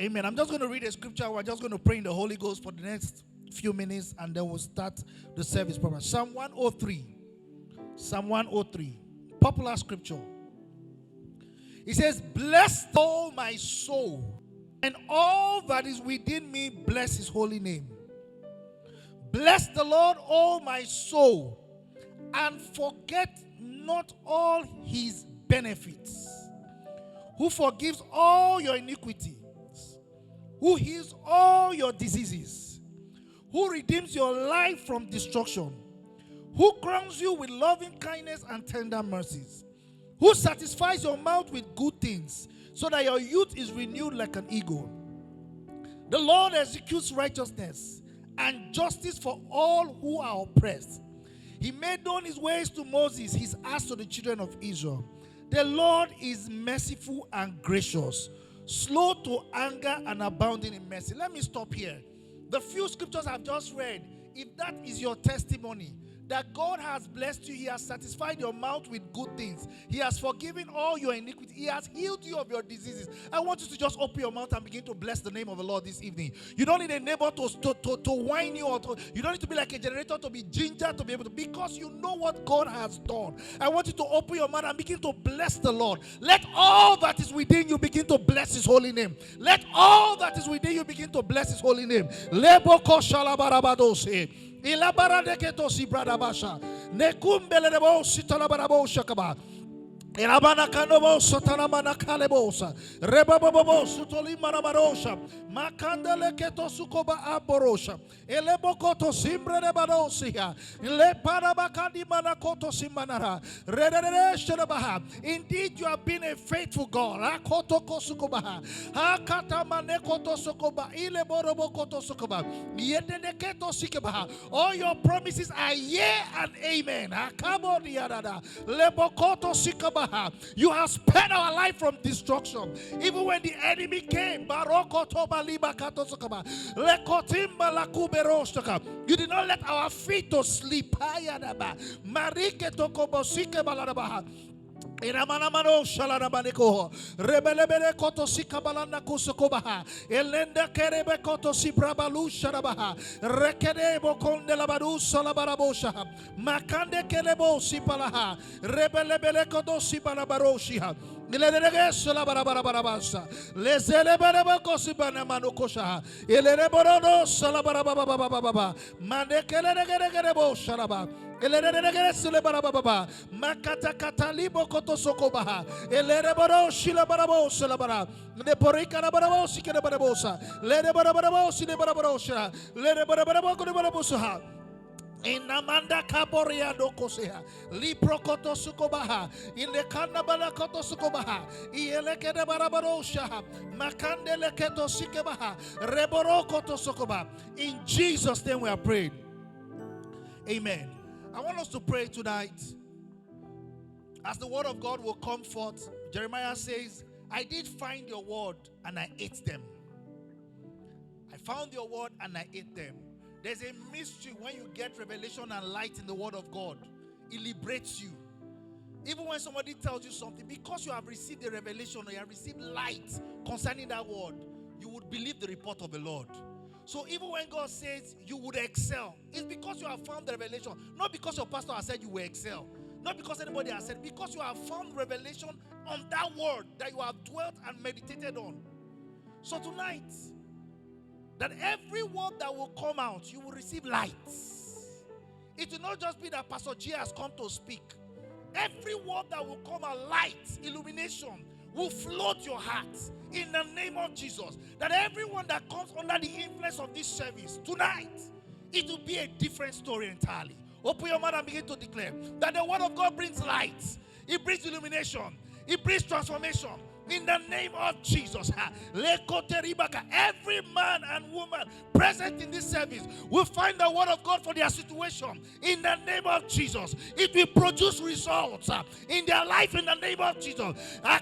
Amen. I'm just going to read a scripture. We're just going to pray in the Holy Ghost for the next few minutes, and then we'll start the service proper. Psalm 103. Psalm 103. Popular scripture. It says, bless all my soul, and all that is within me, bless his holy name. Bless the Lord, all my soul, and forget not all his benefits, who forgives all your iniquities, who heals all your diseases, who redeems your life from destruction, who crowns you with loving kindness and tender mercies, who satisfies your mouth with good things, so that your youth is renewed like an eagle. The Lord executes righteousness and justice for all who are oppressed. He made known his ways to Moses, his acts to the children of Israel. The Lord is merciful and gracious, slow to anger and abounding in mercy. Let me stop here. The few scriptures I've just read, if that is your testimony, that God has blessed you, he has satisfied your mouth with good things, he has forgiven all your iniquity, he has healed you of your diseases. I want you to just open your mouth and begin to bless the name of the Lord this evening. You don't need a neighbor to whine you, or you don't need to be like a generator to be ginger to be able to, because you know what God has done. I want you to open your mouth and begin to bless the Lord. Let all that is within you begin to bless his holy name. Let all that is within you begin to bless his holy name. Leboko shalabarabadose. Ilabara de ketosi brada basha. Nekumbele de bo sitalabarabo shakaba. Elabana kanobo satana manakalebosa. Rebabobo sutoli manabarosha. Makandele ketosukoba aborosha. Elebokoto simbre de badosia. Le parabakadi manakoto simanara. Redere shebaha. Indeed, you have been a faithful God. Akoto kosukoba. Akata manekoto sokoba. Ile borobo koto sokoba. Yedeneketo sikeba. All your promises are yea and amen. Akabo diadada. Lebokoto sikaba. You have spared our life from destruction. Even when the enemy came, you did not let our feet to sleep. Iramanamano shalarabaneko rebelebele koto sikabalana kusokobaha elenda kerebe koto sibrabalu sharabaha rekede bokonde labadu salabarabosha makande kelebo sipalaha rebelebele koto sibalabaroshiha Ilerege salabarabarabasa lezelebele kosibana manokosha ilereborono salabarababababa mandekelege shalaba ilerege selebarababa makata katalibo koto sokobaha ilereboro shilabarabo salabara leporika barabo sikelebarosa lerebarabo silebarabarosha lerebarabo kodebarabosa Inamanda kaboria dokosea liprokoto sukobaha ilekana balakoto sukobaha ielekede barabarosha makandele keto sikebaha reborokoto sukoba. In Jesus' name we are praying. Amen. I want us to pray tonight as the word of God will come forth. Jeremiah says, I did find your word and I ate them. I found your word and I ate them. There's a mystery when you get revelation and light in the word of God. It liberates you. Even when somebody tells you something, because you have received a revelation or you have received light concerning that word, you would believe the report of the Lord. So even when God says you would excel, it's because you have found the revelation. Not because your pastor has said you will excel. Not because anybody has said, because you have found revelation on that word that you have dwelt and meditated on. So tonight, that every word that will come out, you will receive light. It will not just be that Pastor G has come to speak. Every word that will come out, light, illumination, will flood your heart in the name of Jesus. That everyone that comes under the influence of this service tonight, it will be a different story entirely. Open your mouth and begin to declare that the word of God brings light. It brings illumination. It brings transformation. In the name of Jesus, every man and woman present in this service will find the word of God for their situation. In the name of Jesus, it will produce results in their life. In the name of Jesus, as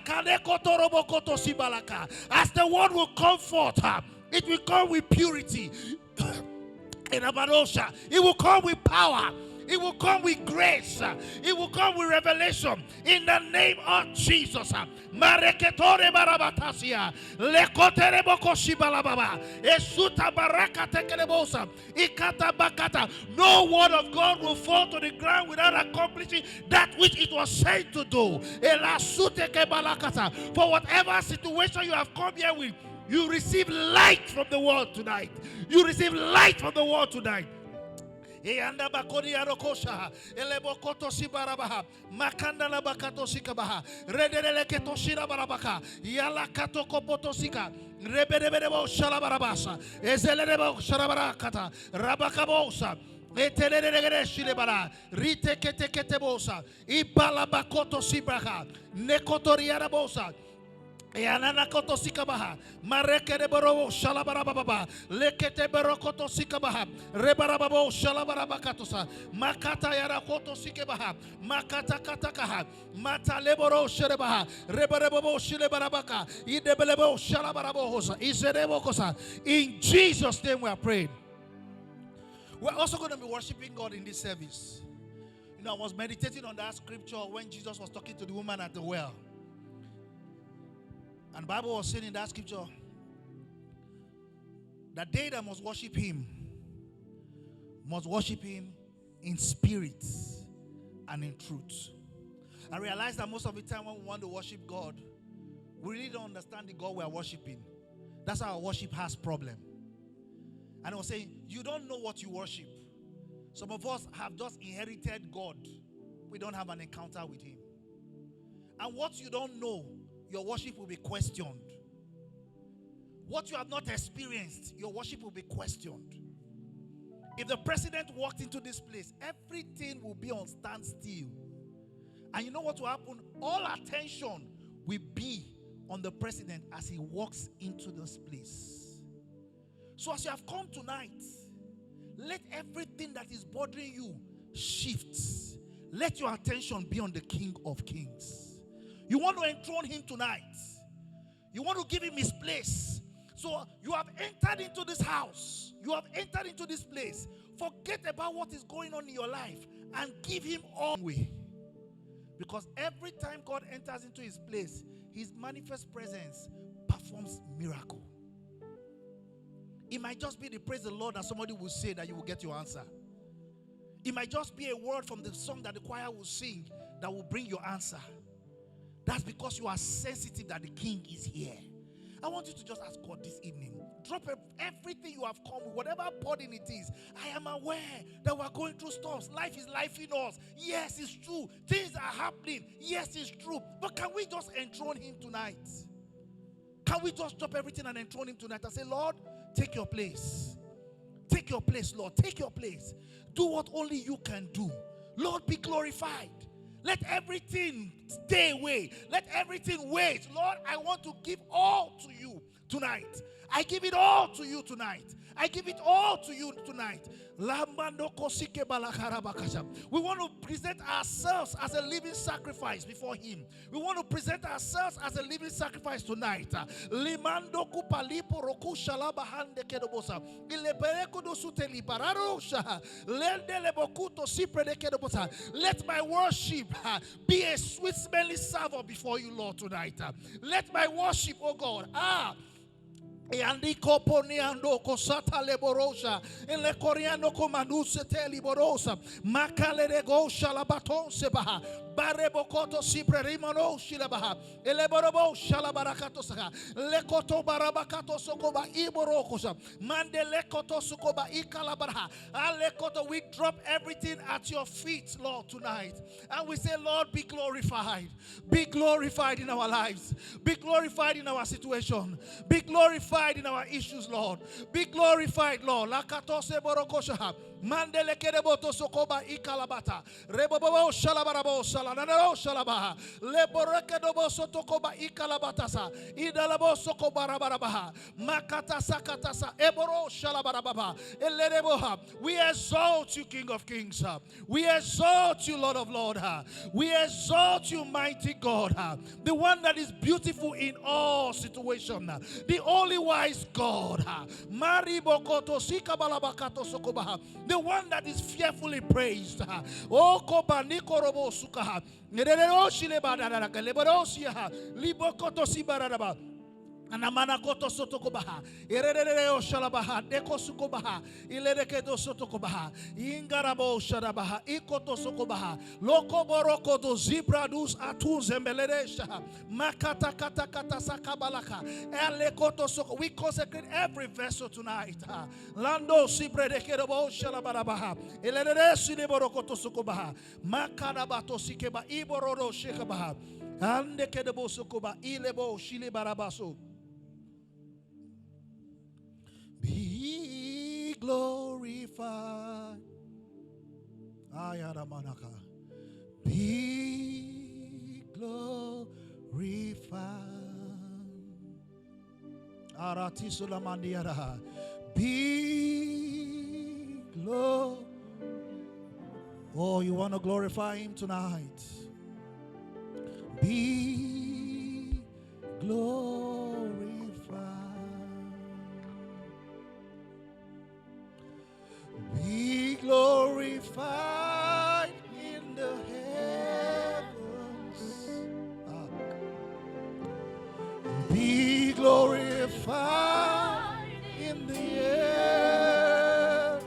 the word will come forth, it will come with purity. It will come with power. It will come with grace. It will come with revelation. In the name of Jesus. Mareketore barabatasia. Lekotere bokoshi balababa. Esuta baraka tekelebosa. Ikata bakata. No word of God will fall to the ground without accomplishing that which it was sent to do. Elasute kebalakata. For whatever situation you have come here with, you receive light from the world tonight. You receive light from the world tonight. Eanda bakori arokosha elebokoto sibarabaha makanda la bakato sikabaha rederele ketoshira barabaka yala katoko potosika reberebebo shalabarabasa ezelerebo shalabarakata rabakabosa etelelele shilebara rite kete ketebosa ibala bakoto sibraha nekotoriarabosa Eanana koto sikabaha, mareke de boro shalabarababa, lekete berokoto sikabaha, rebarababo shalabarabakatosa, makata yara koto sikebaha, makata katakaha, mata leboro sherebaha, rebarababo shilebarabaka, idebelebo shalabarabohosa, izerebokosa. In Jesus' name we are praying. We're also going to be worshiping God in this service. You know, I was meditating on that scripture when Jesus was talking to the woman at the well. And the Bible was saying in that scripture that they that must worship him in spirit and in truth. I realize that most of the time when we want to worship God, we really don't understand the God we are worshiping. That's how our worship has problem. And I was saying, you don't know what you worship. Some of us have just inherited God. We don't have an encounter with him. And what you don't know, your worship will be questioned. What you have not experienced, your worship will be questioned. If the president walked into this place, everything will be on standstill. And you know what will happen? All attention will be on the president as he walks into this place. So as you have come tonight, let everything that is bothering you shift. Let your attention be on the King of Kings. You want to enthrone him tonight. You want to give him his place. So you have entered into this house. You have entered into this place. Forget about what is going on in your life and give him all way. Because every time God enters into his place, his manifest presence performs miracle. It might just be the praise the Lord that somebody will say that you will get your answer. It might just be a word from the song that the choir will sing that will bring your answer. That's because you are sensitive that the King is here. I want you to just ask God this evening. Drop everything you have come with, whatever burden it is. I am aware that we are going through storms. Life is life in us. Yes, it's true. Things are happening. Yes, it's true. But can we just enthrone him tonight? Can we just drop everything and enthrone him tonight and say, Lord, take your place. Take your place, Lord. Take your place. Do what only you can do. Lord, be glorified. Let everything stay away. Let everything wait. Lord, I want to give all to you tonight. I give it all to you tonight. I give it all to you tonight. We want to present ourselves as a living sacrifice before him. We want to present ourselves as a living sacrifice tonight. Let my worship be a sweet smelling savour before you, Lord, tonight. Let my worship, oh God, Eandiko poniando kosata leborosa ele coriando komanuse teliborosa makale de gosha la baton sebaha barebokoto sipre rimano shilabaha ele borobo shalabarakato saka lekoto barabakato sokoba iborokosa mande lekoto sokoba ikalabarha alekoto. We drop everything at your feet, Lord, tonight, and we say, Lord, be glorified in our lives, be glorified in our situation, be glorified in our issues, Lord. Be glorified, Lord. Lakatose borokosha. Mandele kereboto sokoba ikalabata. Rebobo shalabarabo salanero shalabaha. Leboreke dobo sotokoba ikalabatasa. Idalabo sokobarabaha. Makatasa katasa. Eboro shalabarabaha. Elereboha. We exalt you, King of Kings. We exalt you, Lord of Lords. We exalt you, mighty God. The one that is beautiful in all situations. The only wise God. The one that is fearfully praised. Oh, Kobanikorobo Sukaha. Libokoto Sibaraba. Anamana koto sotokobaha, erereo shalabaha, deko sukobaha, ilerekedo sotokobaha, ingarabo sharabaha, ikoto sokobaha, loko boroko do zibradus atun zembeleresha, makata kata kata sakabalaka, elekoto soko. We consecrate every vessel tonight. Lando sibredekedo shalabarabaha, ileresi leborokoto sokobaha, makarabato sikeba iborodo shekabaha, andekedebo sokoba ilebo shilibarabaso. Be glorified. Ayaramanaka. Be glorified. Aratisulamandiara. Be glorified. Oh, you want to glorify him tonight? Be glorified. Be glorified in the heavens. Be glorified in the air.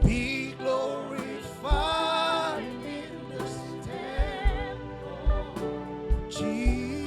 Be glorified in this temple. Jesus.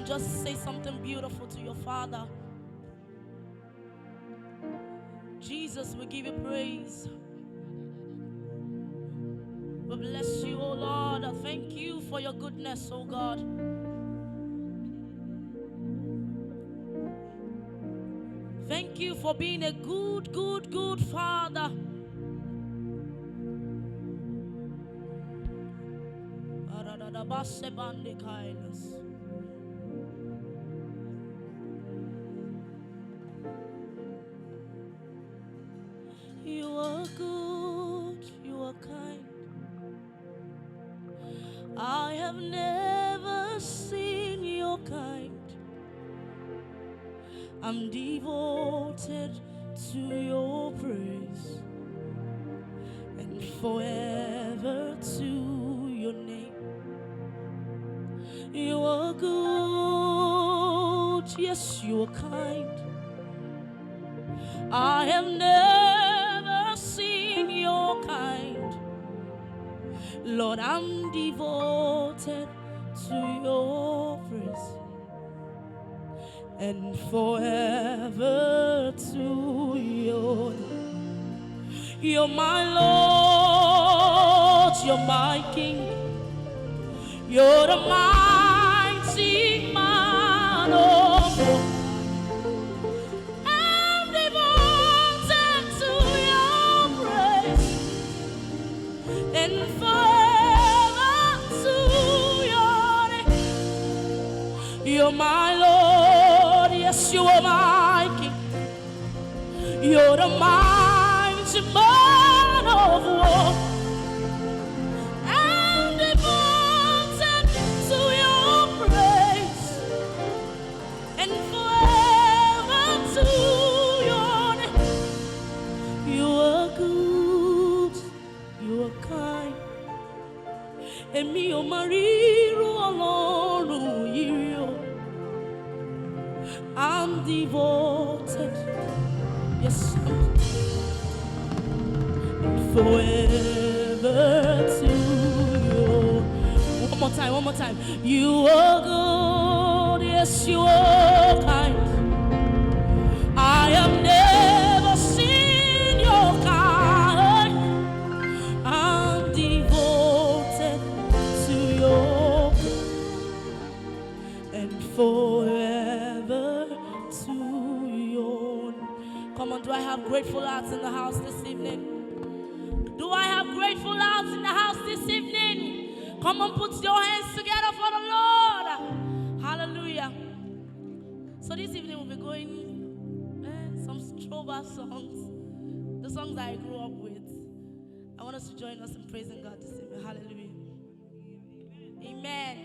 Just say something beautiful to your Father. Jesus, we give you praise. We bless you, oh Lord. I thank you for your goodness, oh God. Thank you for being a good, good, good Father. You are good, you are kind. I have never seen your kind. I'm devoted to your praise and forever to your name. You are good, yes, you are kind. I have never seen your kind. Lord, I'm devoted to your praise and forever to your name. You're my Lord, you're my King. You're the mighty man of war. I'm devoted to your praise and forever to your name. You're my Lord, yes, you are my King. You're the mighty man of war. I'm devoted. Yes, forever to you. One more time. You are good, yes, you are kind. I have never seen your kind. I'm devoted to your and forever to your. Come on, do I have grateful hearts in the house this evening? Do I have grateful hearts in the house this evening? Come on, put your hands together for the Lord. Hallelujah. So this evening we'll be going some throwback songs, the songs that I grew up with. I want us to join us in praising God this evening. Hallelujah. Amen.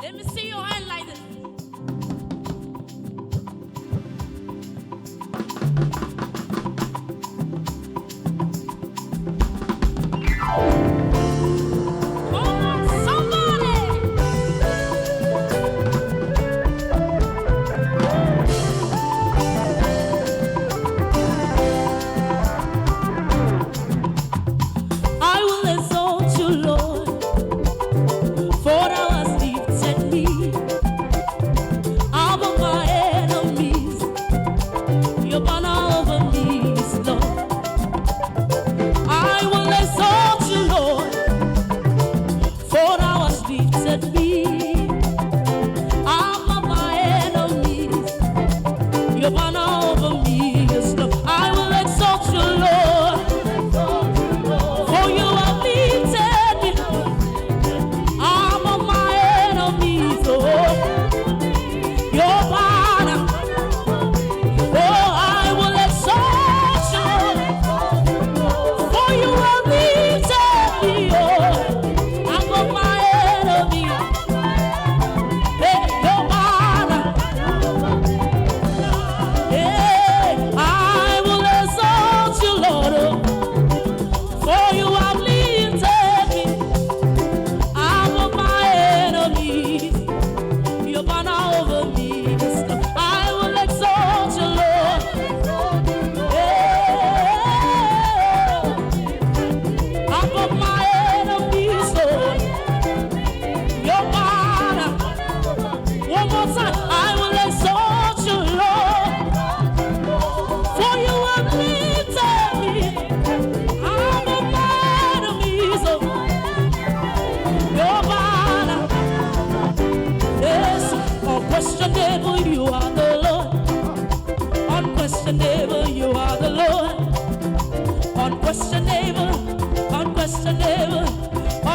Let me see your hand like this.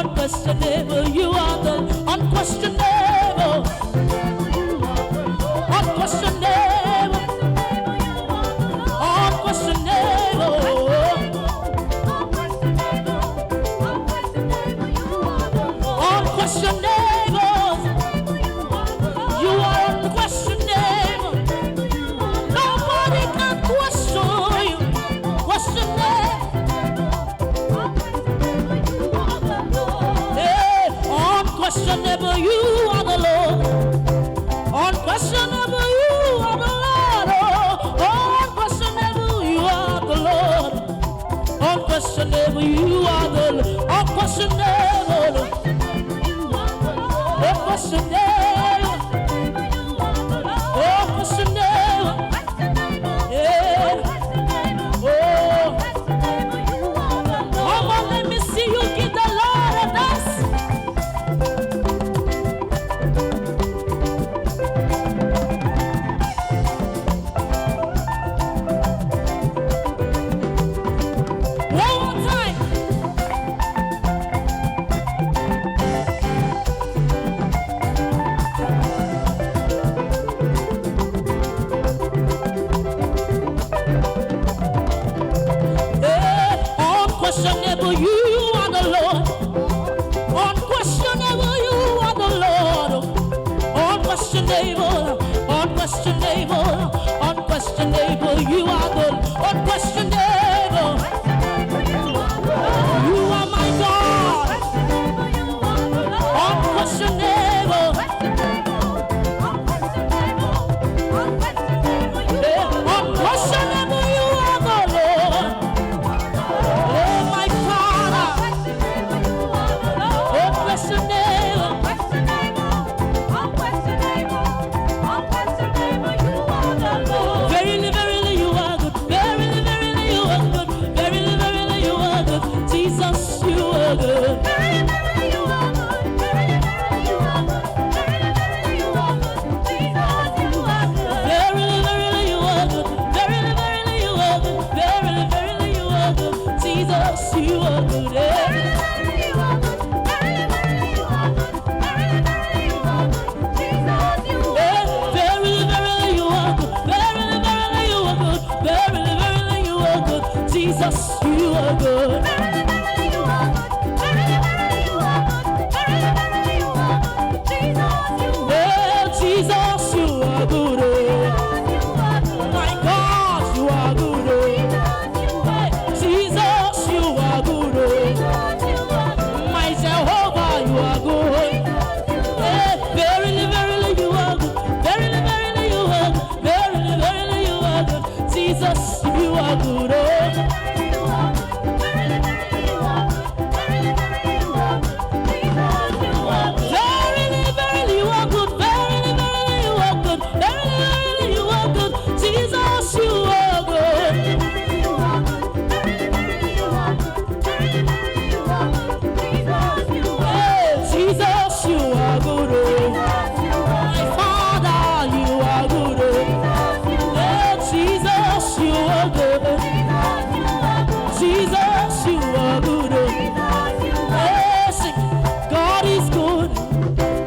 Unquestionable, you are the unquestionable, unquestionable, unquestionable, unquestionable, you are unquestionable. Nobody can question you, questionable. Unquestionable, you are the Lord. Unquestionable, you are the Lord. Oh, unquestionable, you are the Lord. Unquestionable, you are the Lord. Unquestionable, unquestionable, unquestionable. Yeah. Oh, come on, let me see you give the Lord a dance. Unquestionable, you are the Lord. Unquestionable, you are the Lord. Unquestionable, unquestionable, unquestionable, you are the unquestionable. You are my good. Verily, verily, you are good. Verily, verily, you are good. Verily, verily, you are good. Jesus, you are good. Jesus, you are good. My God, you are good. Jesus, you are good. My Jehovah, you are good. Verily, verily, you are good. Verily, verily, you are good. Verily, verily, you are good. Jesus, you are good. Verily, verily, you are good. Verily, verily, you are good. Verily, verily, you are good. Jesus, you are good. Jesus, you are good. My Father, you are good. Jesus, you are good. Jesus, you are good. Sing, God is good.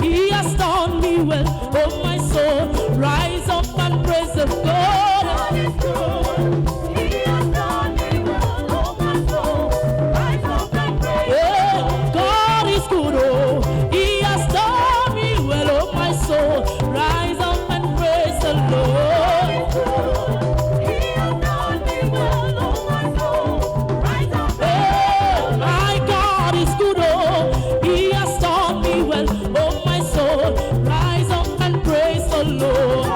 He has done me well. Oh, my soul, rise up and praise the God. God is good, oh, He has done me well, oh my soul, rise up and praise the Lord. My God is good, oh, He has done me well, oh my soul, rise up and praise the Lord.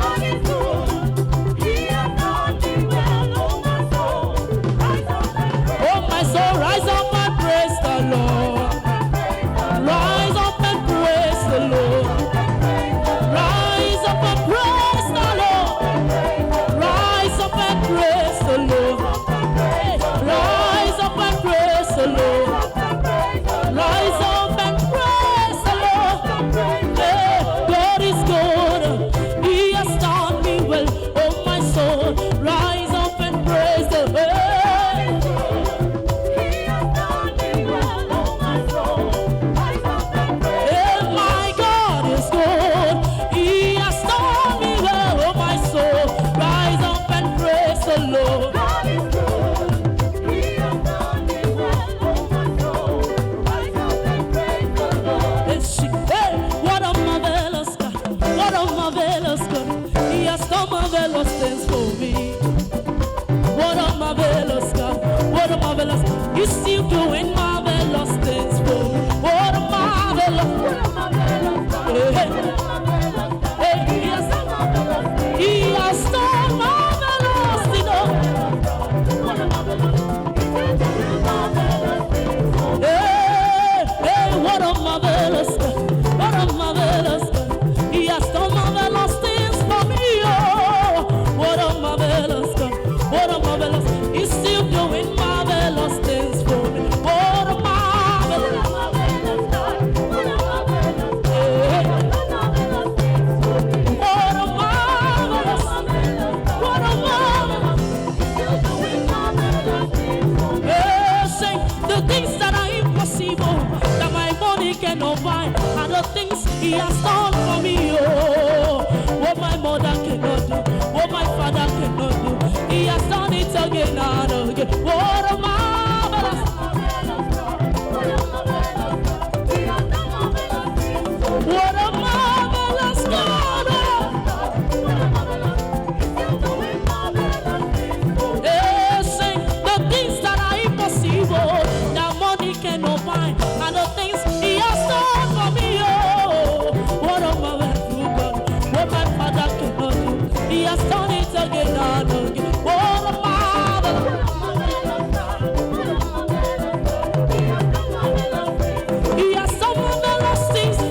Oh my soul, rise up and praise the Lord. Rise up and praise the Lord. Rise up and praise the Lord. Rise up and praise the Lord. Rise up and praise the Lord. Rise up and praise the Lord. God is good. He has done me well. Oh my soul, rise up and praise the Lord. My God is good. He has done me well. Oh my soul, rise up and praise the Lord. Hey, what a marvelous God. What a marvelous God. He has done marvelous things for me. What a marvelous God. What a marvelous God. He's still doing marvelous things for me. What a marvelous Hey, He has done marvelous, you know. Hey, what a marvelous God. What a marvelous God. He has done marvelous things for me, oh. What a marvelous God. What a marvelous. He's still doing marvelous things for me. What a marvelous. What a marvelous. What a marvelous. Sing the things that are impossible, that my money cannot buy, are the things He has done for me. Oh, what my mother cannot do, what my father cannot do, He has done it again and again. What a marvelous. What a marvelous God. Sing the things that are impossible, that money cannot buy, and the things He has done for me. Oh, what a marvelous God. What my father cannot do, He has done it again and again. What a marvelous. He has done marvelous things for me.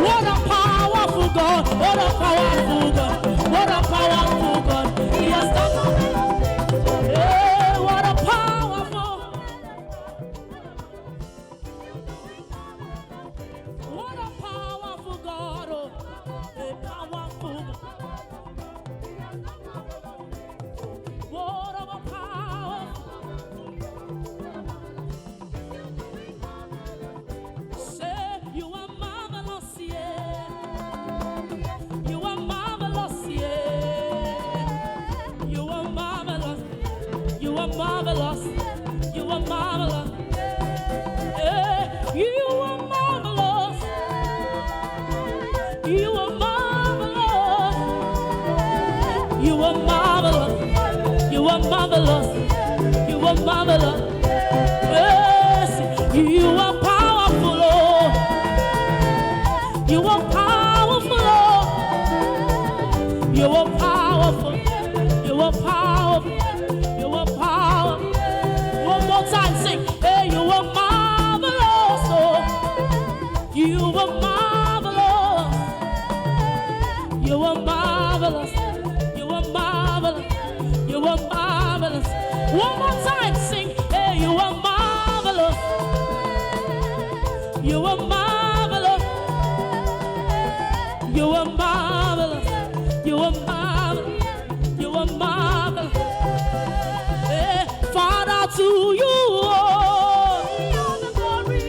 What a powerful God. What a powerful God. What a powerful God. He has done marvelous things. marvelous. You are marvelous. You are marvelous. You are marvelous. You are marvelous. You are marvelous. You are marvelous. Yes, you are powerful, Lord. You are powerful, Lord. You are powerful. You are powerful. You are powerful. One more time, sing. Hey, you are marvelous, oh. You are marvelous. You are marvelous. You are marvelous. You are marvelous. One more time, sing. Hey, you are marvelous. You are marvelous. You are marvelous. You are marvelous. You are marvelous. Hey, Father, to you all the glory,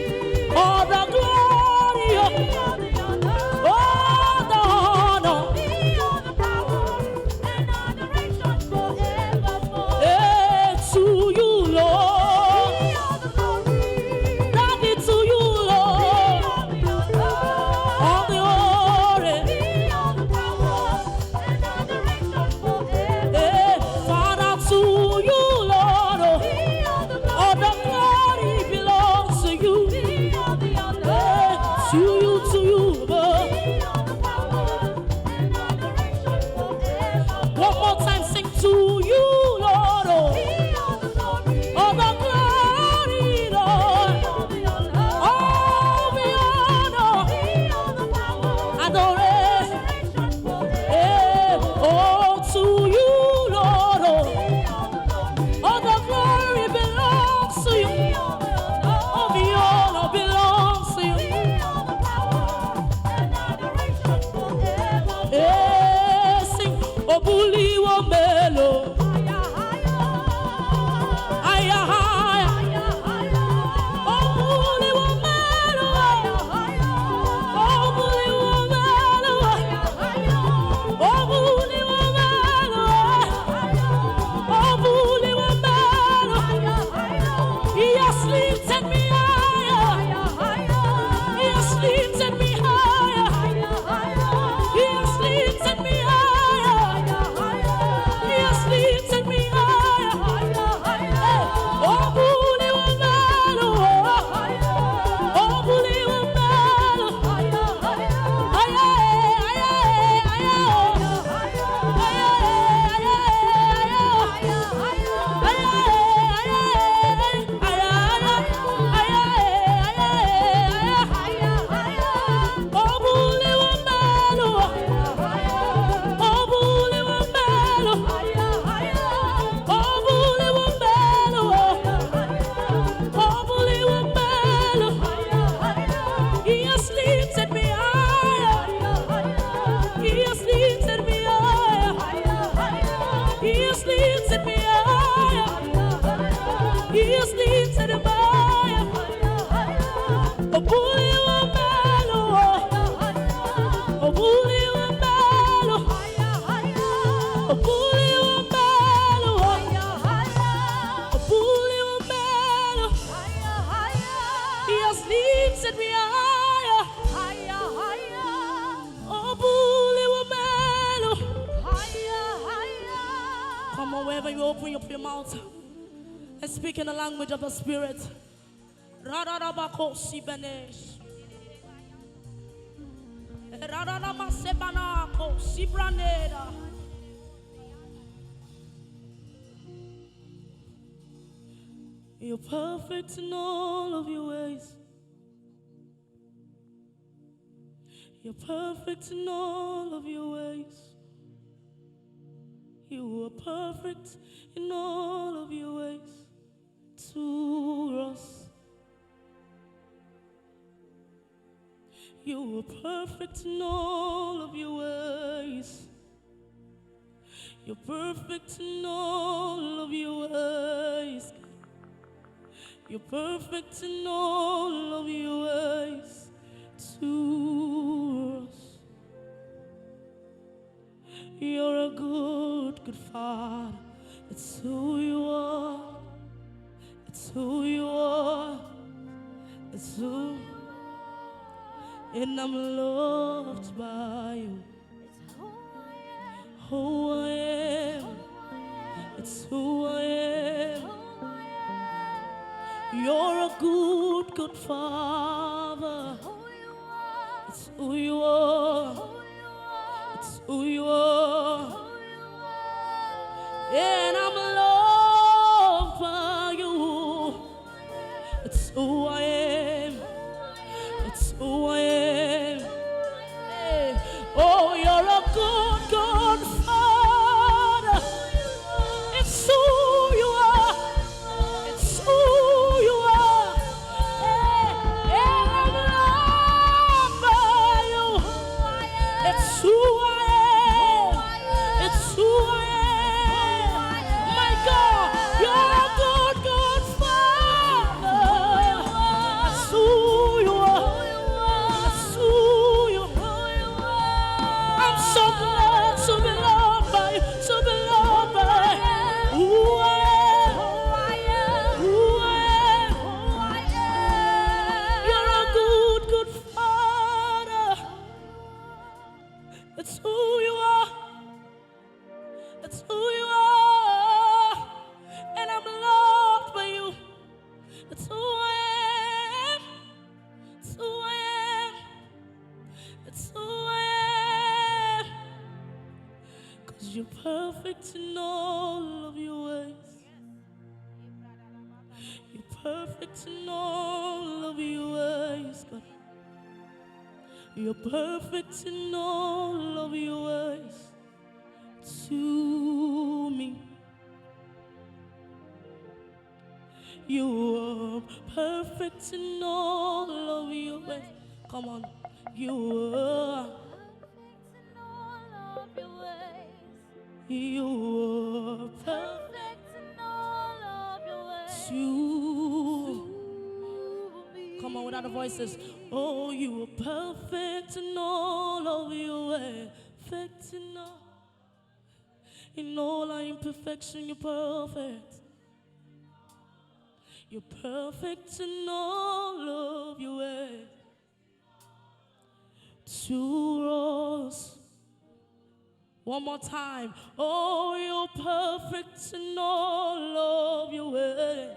all the glory, all the honor, all the power and adoration forevermore. Hey, to you, Lord, all the glory, Daddy, to you, Lord, all the glory, all the power and adoration forevermore. Hey, Father, to you, Lord, all the glory belongs to you. Hey, to you, Lord. One more time, sing to you, Lord. All the glory, Lord. All the honor, adoration. Hey, oh, to you, Lord. All the glory belongs to you. All the honor belongs to you. Hey, sing, Obuli wo melo. Aya, aya. Obuli wo melo. Obuli wo melo. Obuli wo melo. Obuli wo melo. He has lifted me higher. He has lifted me higher. He has lifted me higher. He has lifted me higher. Oh, bully woman. Oh, bully woman. He has lifted me higher. He has lifted me higher. He has lifted me higher. He has lifted me higher. Oh, bully woman, oh, bully woman, oh, bully woman, oh, bully woman. He has lifted me higher. Oh, bully woman. Come on, wherever you open up your mouth and speak in the language of the Spirit. Radadabako sibenesh. Radadamasebanako sibraneda. You're perfect in all of your ways. You're perfect in all of your ways. You are perfect in all of your ways to us. You are perfect in all of your ways. You're perfect in all of your ways. You're perfect in all of your ways to us. You're a good, good Father. That's who you are. It's who, and I'm loved by you. Who I am, it's who I am. You're a good, good Father. It's who you are. It's who you are. And I'm loved by you. It's who I am. It's who I am. Hey. Oh, you're a good, good Father. It's who you are. It's who you are. Hey. And I'm loved by you. It's who I am. It's who I am. My God, you're a good, good Father. That's who you are. That's who you are. I'm so glad to be loved by you, to be loved by who I am. Who I am. You're a good, good Father. It's who you are. It's who you are. And I'm loved by you. It's who I am. It's who I am. It's who I am. 'Cause you're perfect in all of your ways. You're perfect in all of your ways, God. You're perfect in all of your ways to me. You are perfect in all of your ways. Come on. You are. You are perfect to me. Come on, without the voices. Oh, you are perfect in all of your ways. Perfect in all our imperfection, you're perfect. You're perfect in all of your ways. To us. One more time. Oh, you're perfect in all of your ways.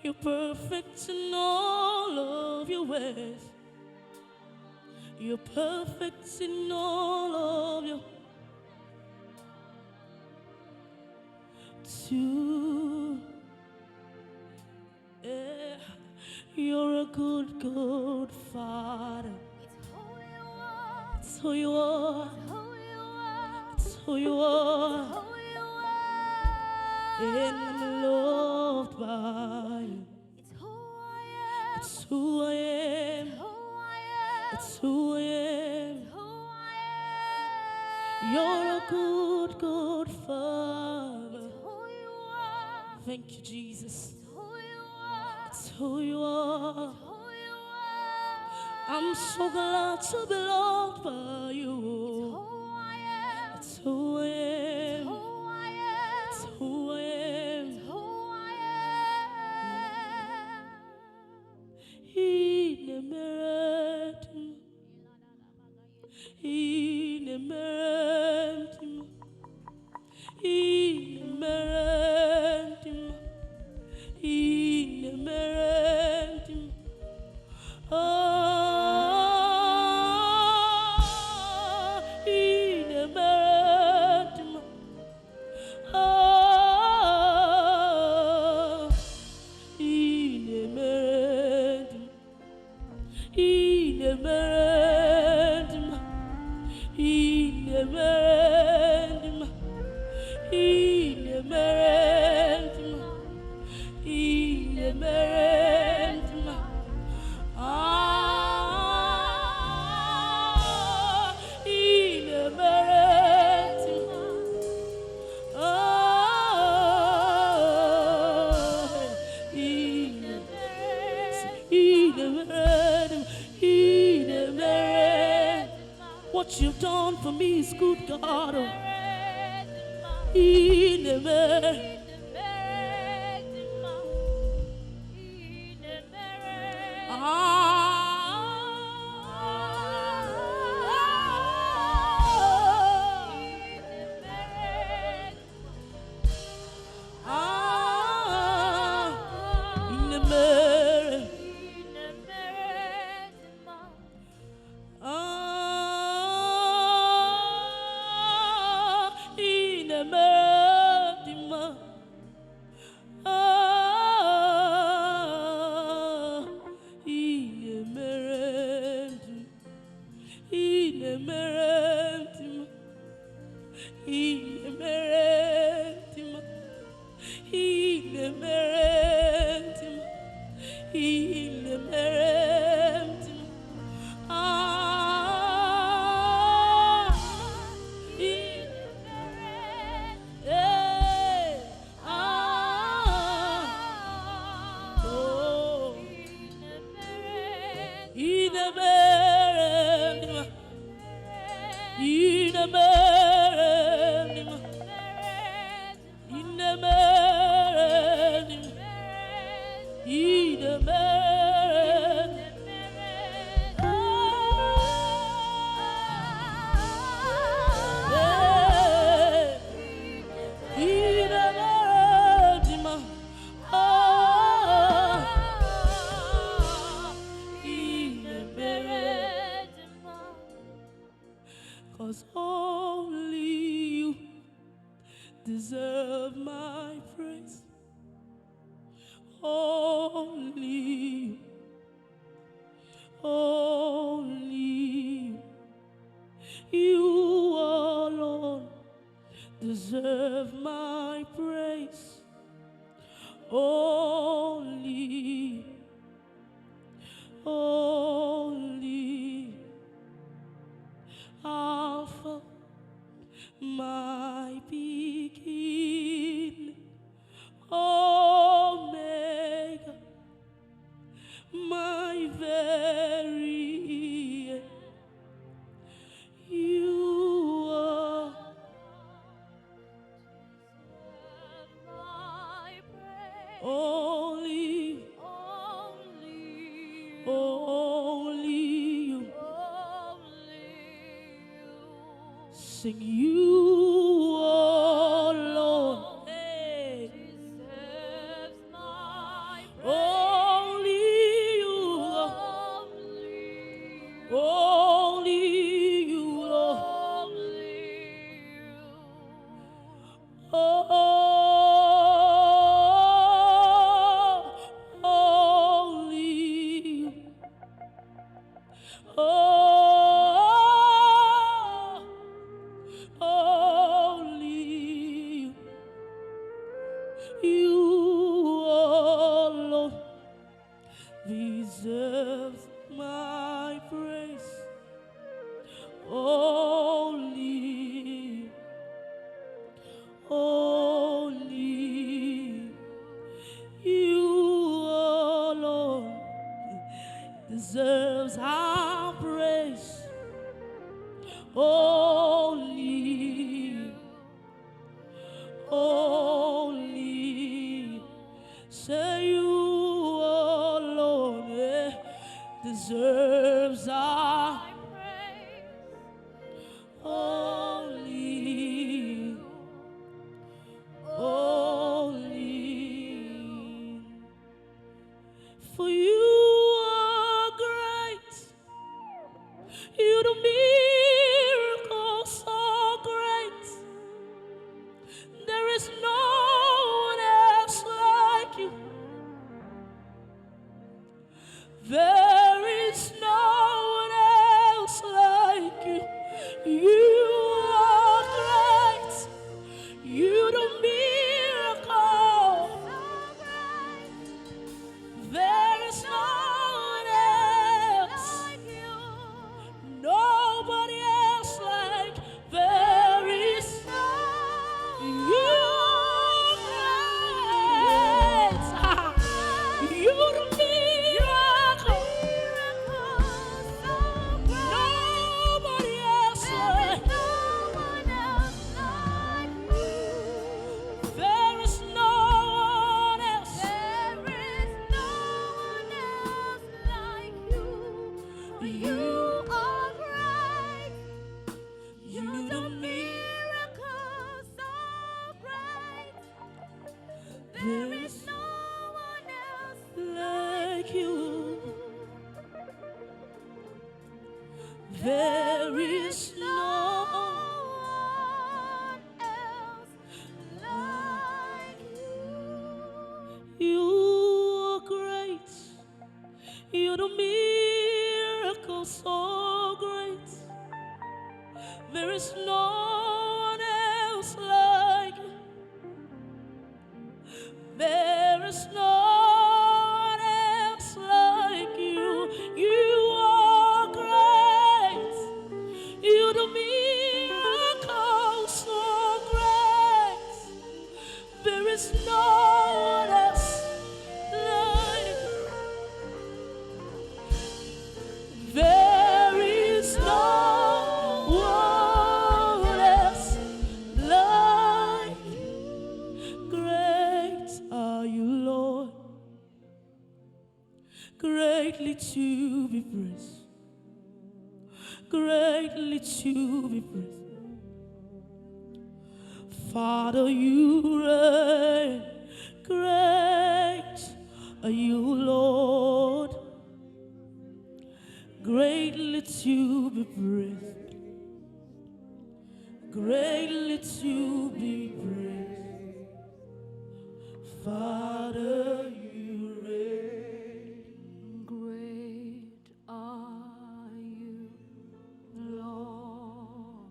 You're perfect in all of your ways. You're perfect in all of your to. Yeah. You're a good, good Father. It's who you are. It's who you are. And I'm loved by you. It's who I am. It's who I am. You're a good, good Father. Thank you, Jesus. It's who you are. I'm so glad to be loved by you. It's who I am. It's who I am. In a miracle. In a miracle. In a miracle. In a miracle. Oh. What you've done for me is good, God. He never. deserve my praise. Only, only you alone deserve my praise. Only, only Alpha, my beginning, Omega, my very end. You are My praise. only, Only you. only you. Only you. Sing you alone. Hey. Deserves my praise. Only you, Only you. only you, Lord. Only you. Oh, only you. Oh, only you. You alone deserves my praise. Only, only you alone deserves our praise. Only, only say you alone deserves our My praise. only, only. For you are great, you do miracles so great. There is no one else like you. There is no one else like you. You are great. You do miracles. There is no one else. Nobody else like. There is you are great. You do miracles. Nobody else like. There is no one else. You are great. You You do do miracles so great. There is no one else like you. There is no one else like you. you are great. You do miracles so great. There is no one else like you. There is no one else like you. You are great. You do miracles so great. There is no one else like you. There is no one else like you. Great are you, Lord, greatly to be praised, greatly to be praised. Father, you reign, great are you, Lord, greatly to be praised, greatly to be praised. Father, you reign. Great are you, Lord.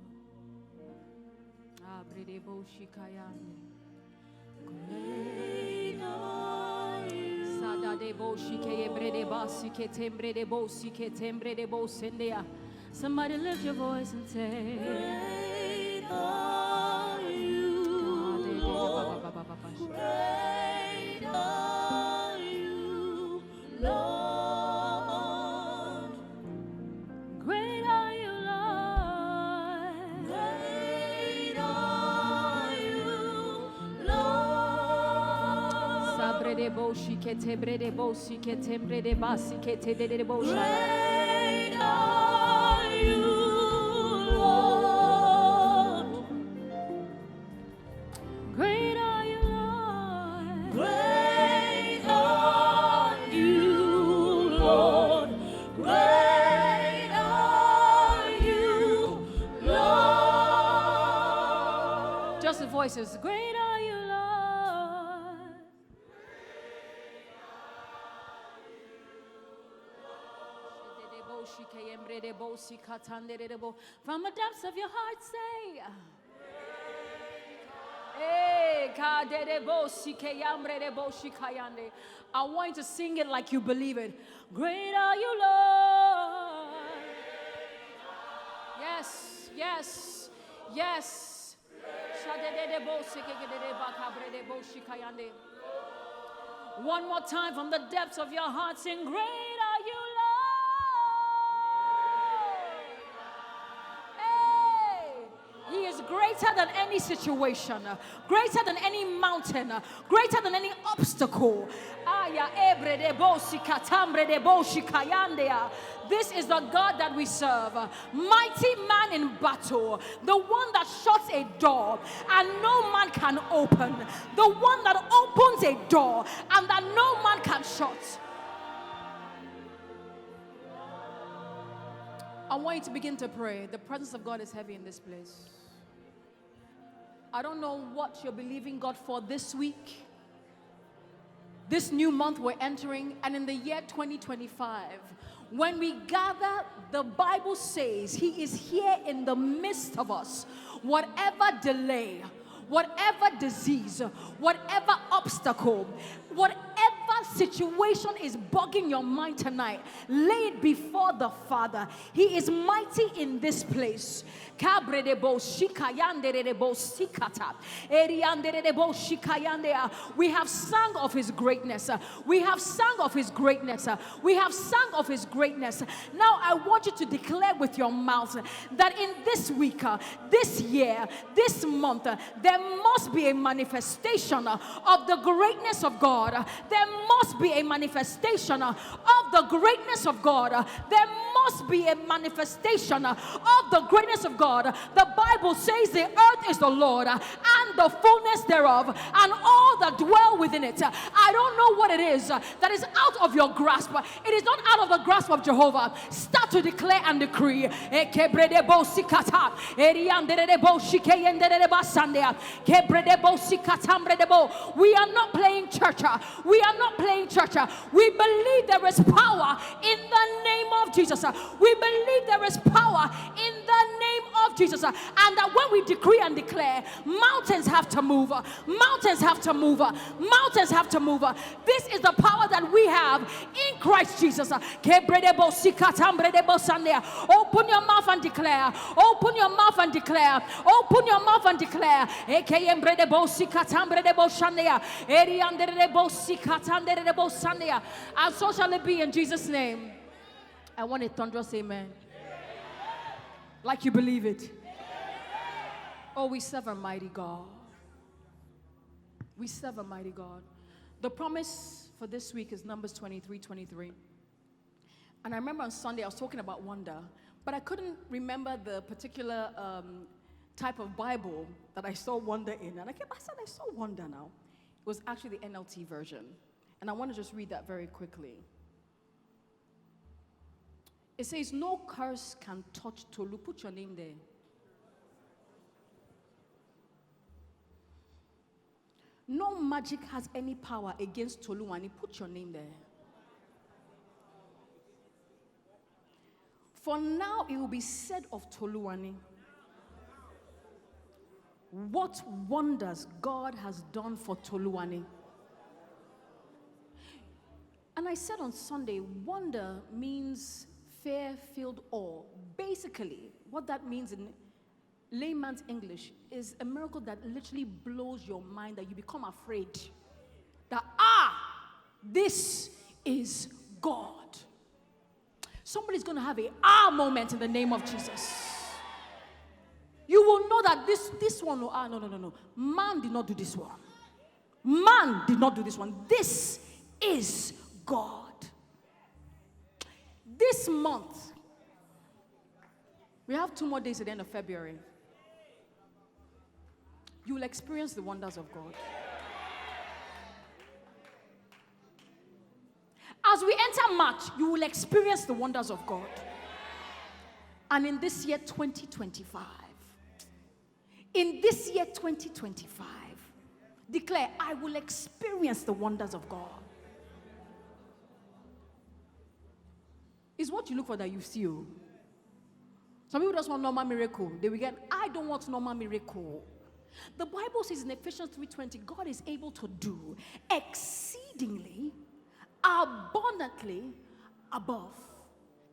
Great are you. Somebody lift your voice and say, Great are you, Lord. Great are you, Lord. great are you, Lord. Great are you, Lord. Sabre de boshi ke tebre de bosi ke tembre de basi ke te de bosha. Great are you, Lord. Great are you, Lord. Great are you, Lord. Great are you, Lord. Just the voices. Great are you, Lord. From the depths of your heart, say. Hey, I want you to sing it like you believe it. Great are you, Lord. Yes, yes, yes. One more time from the depths of your heart, sing, great are you, Lord. Hey, He is greater than any situation, greater than any mountain, greater than any obstacle. This is the God that we serve, mighty man in battle, the one that shuts a door and no man can open, the one that opens a door and that no man can shut. I want you to begin to pray. The presence of God is heavy in this place. I don't know what you're believing God for this week, this new month we're entering, and in the year 2025. When we gather, the Bible says He is here in the midst of us. Whatever delay, whatever disease, whatever obstacle, whatever situation is bugging your mind tonight, lay it before the Father. He is mighty in this place. We have sung of His greatness. We have sung of His greatness. We have sung of His greatness. Now I want you to declare with your mouth that in this week, this year, this month, there must be a manifestation of the greatness of God. There must be a manifestation of the greatness of God. There must be a manifestation of the greatness of God. The Bible says the earth is the Lord and the fullness thereof and all that dwell within it. I don't know what it is that is out of your grasp. It is not out of the grasp of Jehovah. Start to declare and decree. We are not playing church. We are not playing church. We believe there is power in the name of Jesus. We believe there is power in the name of Jesus. And that when we decree and declare, mountains have to move. Mountains have to move. Mountains have to move. This is the power that we have in Christ Jesus. Open your mouth and declare. Open your mouth and declare. Open your mouth and declare. And so shall it be in Jesus' name. I want a thunderous amen. Like you believe it. Oh, we serve a mighty God. We serve a mighty God. The promise for this week is Numbers 23:23. And I remember on Sunday I was talking about wonder, but I couldn't remember the particular type of Bible that I saw wonder in. And I said, I saw wonder now. It was actually the NLT version. And I want to just read that very quickly. It says, no curse can touch Tolu. Put your name there. No magic has any power against Toluwani. Put your name there. For now, it will be said of Toluwani, what wonders God has done for Toluwani. And I said on Sunday, wonder means fear-filled awe. Basically, what that means in layman's English is a miracle that literally blows your mind, that you become afraid. That, this is God. Somebody's going to have a moment in the name of Jesus. You will know that this one, no. Man did not do this one. Man did not do this one. This is God. This month, we have 2 more days at the end of February. You will experience the wonders of God. As we enter March, you will experience the wonders of God. And in this year 2025, declare, I will experience the wonders of God. It's what you look for that you see. Some people just want normal miracle. They will get, I don't want normal miracle. The Bible says in Ephesians 3:20, God is able to do exceedingly, abundantly, above.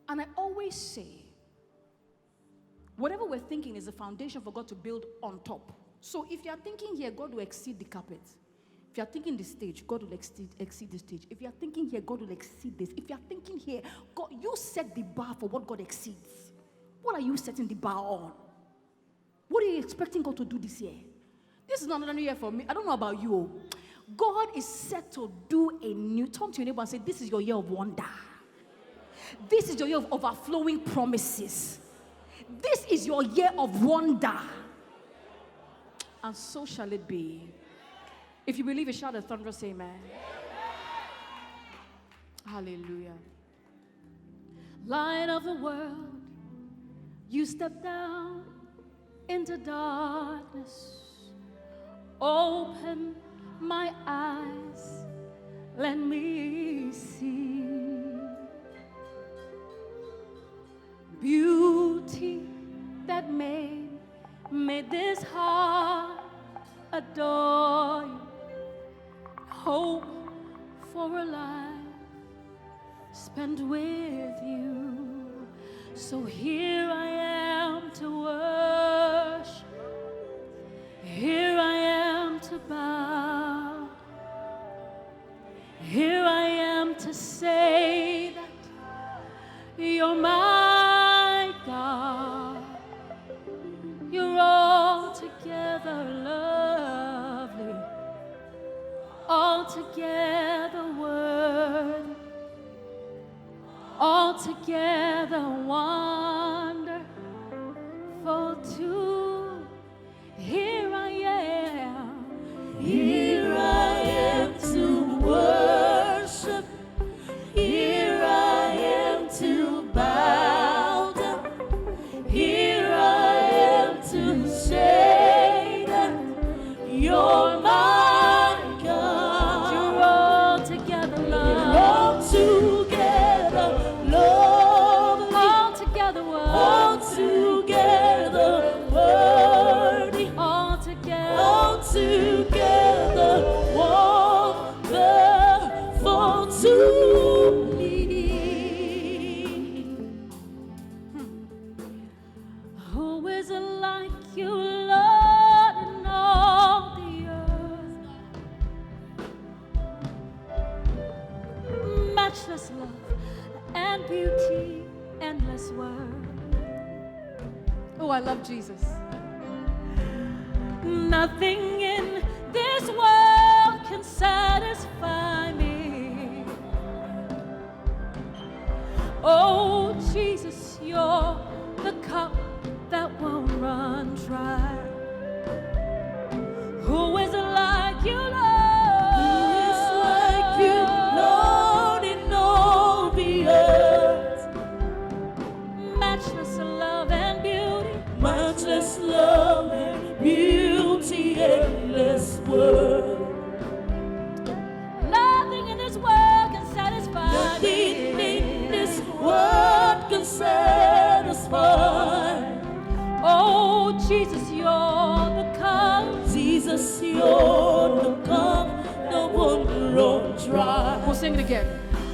And I always say, whatever we're thinking is a foundation for God to build on top. So if you are thinking here, God will exceed the carpet. If you are thinking the stage, God will exceed the stage. If you are thinking here, God will exceed this. If you are thinking here, God, you set the bar for what God exceeds. What are you setting the bar on? What are you expecting God to do this year? This is not another year for me. I don't know about you. God is set to do a new. Turn to your neighbor and say, this is your year of wonder. This is your year of overflowing promises. This is your year of wonder. And so shall it be. If you believe it, shout a thunderous amen. Hallelujah. Light of the world, you step down into darkness. Open my eyes, let me see beauty that made this heart adore you. Hope for a life spent with you. So here I am to worship. Here I am to bow. Here I am to say that you're my God. You're altogether lovely, altogether worthy, altogether wonderful too. Here I am. Here I am to worship. Here I am to bow down. Here I am to say that you're my God. You're altogether love. Altogether love. Altogether worthy. Altogether worthy. Altogether wonderful to me. Who is like you, Lord, in all the earth? Matchless love and beauty, endless word. Oh, I love Jesus. Nothing in this world can satisfy me. Oh, Jesus, you're the cup that won't run dry. Who is like you, Lord? Who is like you, Lord, in all the earth? Matchless love and beauty. Matchless love and beauty, endless world. sing it again.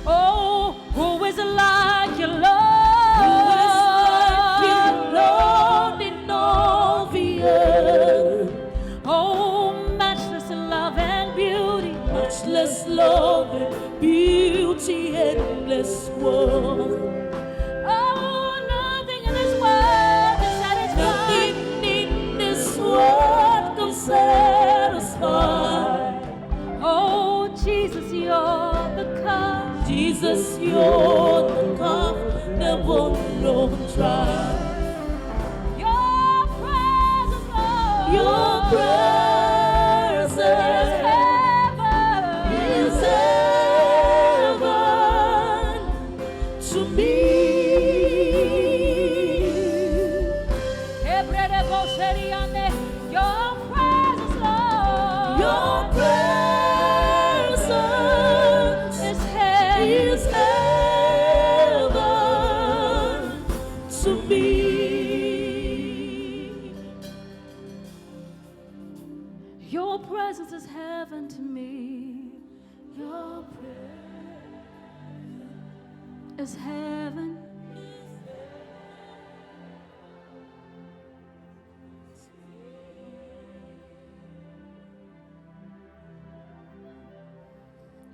Oh, who is like your Lord? Lord in all the earth. Oh, matchless love and beauty, Matchless love and beauty, endless worth. oh, nothing in this world can satisfy. Nothing in this world can satisfy. Oh, Jesus, you're the cup. Jesus, you're the cup that won't run dry. Your presence, Lord. Your presence is heaven. is heaven to me. Your presence, Lord. Your presence is heaven. is heaven to me. Your presence is heaven to me. Your presence is heaven.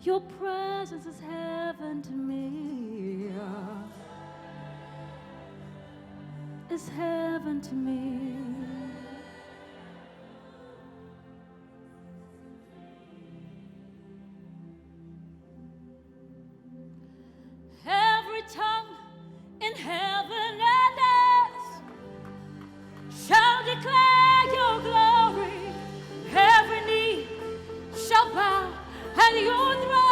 Your presence is heaven to me. Is heaven to me. Every tongue in heaven and earth shall declare your glory. Every knee shall bow and your throne